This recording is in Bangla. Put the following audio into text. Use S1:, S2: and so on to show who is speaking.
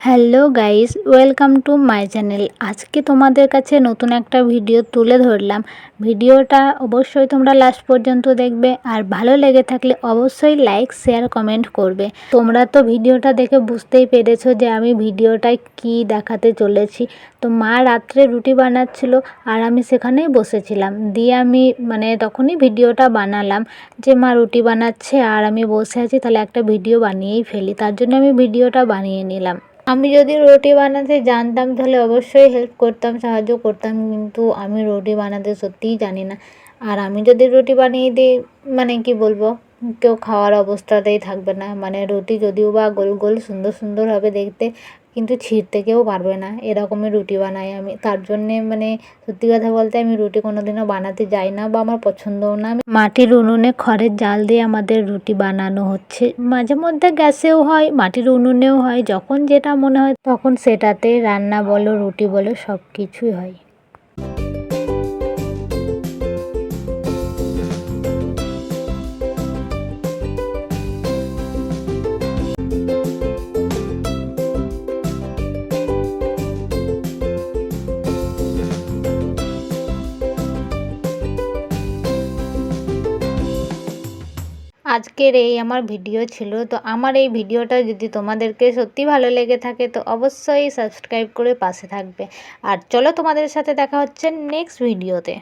S1: Hello guys, welcome to my channel. আজকে তোমাদের কাছে নতুন একটা ভিডিও তুলে ধরলাম। ভিডিওটা অবশ্যই তোমরা লাস্ট পর্যন্ত দেখবে, আর ভালো লেগে থাকলে অবশ্যই লাইক শেয়ার কমেন্ট করবে। তোমরা তো ভিডিওটা দেখে বুঝতেই পেরেছো যে আমি ভিডিওটায় কি দেখাতে চলেছি। তো মা রাত্রে রুটি বানাচ্ছিল আর আমি সেখানেই বসেছিলাম, দিয়ে আমি তখনই ভিডিওটা বানালাম যে মা রুটি বানাচ্ছে আর আমি বসে আছি, তাহলে একটা ভিডিও বানিয়েই ফেলি। তার জন্য আমি ভিডিওটা বানিয়ে নিলাম। আমি যদি রুটি বানাতে জানতাম তাহলে অবশ্যই হেল্প করতাম, সাহায্য করতাম, কিন্তু আমি রুটি বানাতে সত্যিই জানি না। আর আমি যদি রুটি বানিয়ে দিই কি বলবো, কেউ খাওয়ার অবস্থাতেই থাকবে না। রুটি যদিও বা গোল গোল সুন্দর সুন্দর হবে দেখতে, কিন্তু ছিঁড়তে কেউ পারবে না, এরকমই রুটি বানাই আমি। তার জন্যে সত্যি কথা বলতে আমি রুটি কোনোদিনও বানাতে যাই না, বা আমার পছন্দও না। মাটির উনুনে খড়ের জাল দিয়ে আমাদের রুটি বানানো হচ্ছে, মাঝে মধ্যে গ্যাসেও হয়, মাটির উনুনেও হয়, যখন যেটা মনে হয় তখন সেটাতে রান্না বলো রুটি বলো সব কিছুই হয়। আজকের এই আমার ভিডিও ছিল। তো আমার এই ভিডিওটা যদি তোমাদেরকে সত্যি ভালো লেগে থাকে তো অবশ্যই সাবস্ক্রাইব করে পাশে থাকবে। আর চলো, তোমাদের সাথে দেখা হচ্ছে নেক্সট ভিডিওতে।